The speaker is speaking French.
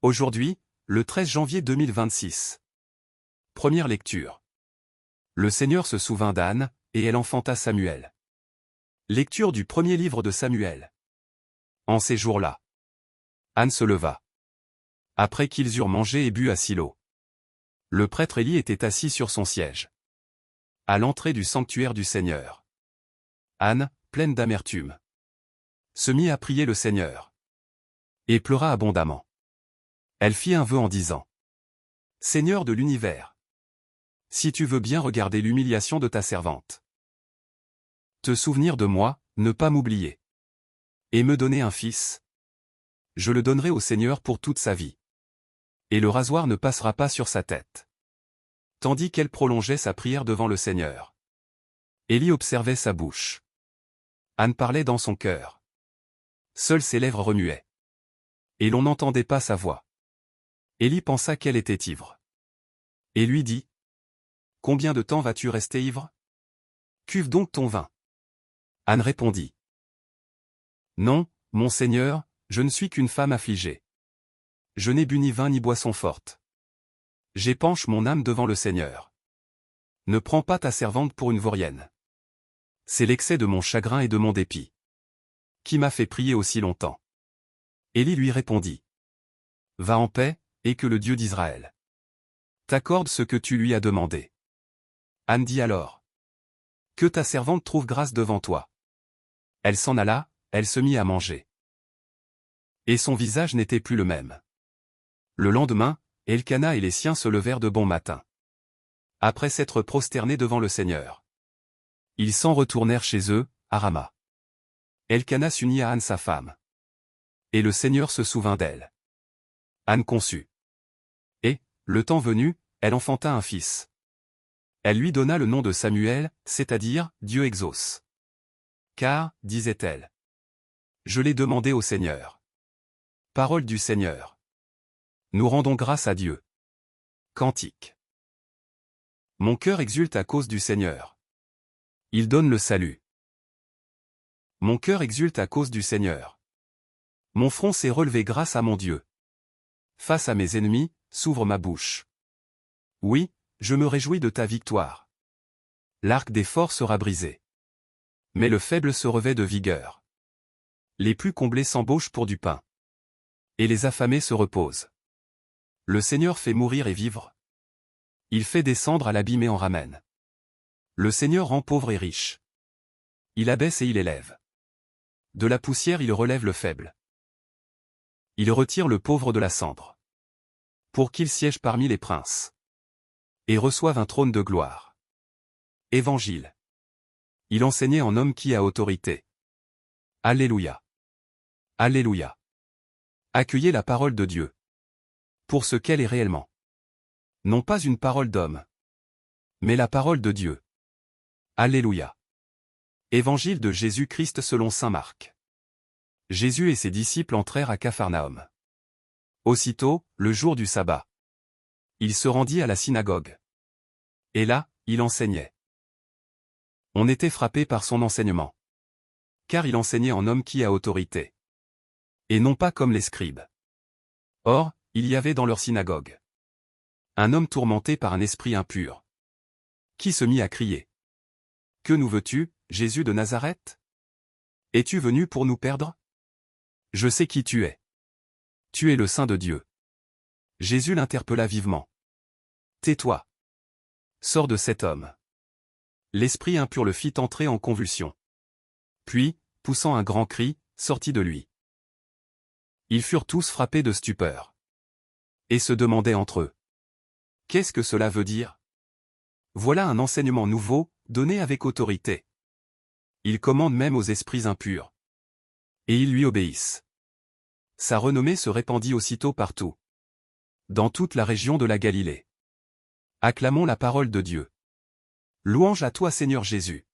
Aujourd'hui, le 13 janvier 2026. Première lecture. Le Seigneur se souvint d'Anne, et elle enfanta Samuel. Lecture du premier livre de Samuel. En ces jours-là, Anne se leva. Après qu'ils eurent mangé et bu à Silo. Le prêtre Élie était assis sur son siège. À l'entrée du sanctuaire du Seigneur. Anne, pleine d'amertume, se mit à prier le Seigneur. Et pleura abondamment. Elle fit un vœu en disant: Seigneur de l'univers, si tu veux bien regarder l'humiliation de ta servante, te souvenir de moi, ne pas m'oublier, et me donner un fils, je le donnerai au Seigneur pour toute sa vie. Et le rasoir ne passera pas sur sa tête. Tandis qu'elle prolongeait sa prière devant le Seigneur. Élie observait sa bouche. Anne parlait dans son cœur. Seules ses lèvres remuaient. Et l'on n'entendait pas sa voix. Élie pensa qu'elle était ivre. Et lui dit: Combien de temps vas-tu rester ivre? Cuve donc ton vin. Anne répondit: Non, mon Seigneur, je ne suis qu'une femme affligée. Je n'ai bu ni vin ni boisson forte. J'épanche mon âme devant le Seigneur. Ne prends pas ta servante pour une vaurienne. C'est l'excès de mon chagrin et de mon dépit qui m'a fait prier aussi longtemps. Élie lui répondit: Va en paix, et que le Dieu d'Israël t'accorde ce que tu lui as demandé. Anne dit alors: Que ta servante trouve grâce devant toi. Elle s'en alla, elle se mit à manger. Et son visage n'était plus le même. Le lendemain, Elkana et les siens se levèrent de bon matin. Après s'être prosternés devant le Seigneur, ils s'en retournèrent chez eux, à Rama. Elkana s'unit à Anne sa femme. Et le Seigneur se souvint d'elle. Anne conçut. Et, le temps venu, elle enfanta un fils. Elle lui donna le nom de Samuel, c'est-à-dire Dieu exauce. Car, disait-elle, je l'ai demandé au Seigneur. Parole du Seigneur. Nous rendons grâce à Dieu. Cantique. Mon cœur exulte à cause du Seigneur. Il donne le salut. Mon cœur exulte à cause du Seigneur. Mon front s'est relevé grâce à mon Dieu. Face à mes ennemis, s'ouvre ma bouche. Oui, je me réjouis de ta victoire. L'arc des forts sera brisé. Mais le faible se revêt de vigueur. Les plus comblés s'embauchent pour du pain. Et les affamés se reposent. Le Seigneur fait mourir et vivre. Il fait descendre à l'abîme et en ramène. Le Seigneur rend pauvre et riche. Il abaisse et il élève. De la poussière il relève le faible. Il retire le pauvre de la cendre. Pour qu'il siège parmi les princes. Et reçoive un trône de gloire. Évangile. Il enseignait en homme qui a autorité. Alléluia. Alléluia. Accueillez la parole de Dieu. Pour ce qu'elle est réellement. Non pas une parole d'homme. Mais la parole de Dieu. Alléluia. Évangile de Jésus-Christ selon saint Marc. Jésus et ses disciples entrèrent à Capharnaüm. Aussitôt, le jour du sabbat, il se rendit à la synagogue. Et là, il enseignait. On était frappé par son enseignement. Car il enseignait en homme qui a autorité. Et non pas comme les scribes. Or, il y avait dans leur synagogue un homme tourmenté par un esprit impur, qui se mit à crier: Que nous veux-tu, Jésus de Nazareth? Es-tu venu pour nous perdre? Je sais qui tu es. Tu es le Saint de Dieu. Jésus l'interpella vivement. Tais-toi. Sors de cet homme. L'esprit impur le fit entrer en convulsion. Puis, poussant un grand cri, sortit de lui. Ils furent tous frappés de stupeur. Et se demandaient entre eux: Qu'est-ce que cela veut dire? Voilà un enseignement nouveau, donné avec autorité. Il commande même aux esprits impurs. Et ils lui obéissent. Sa renommée se répandit aussitôt partout. Dans toute la région de la Galilée. Acclamons la parole de Dieu. Louange à toi Seigneur Jésus.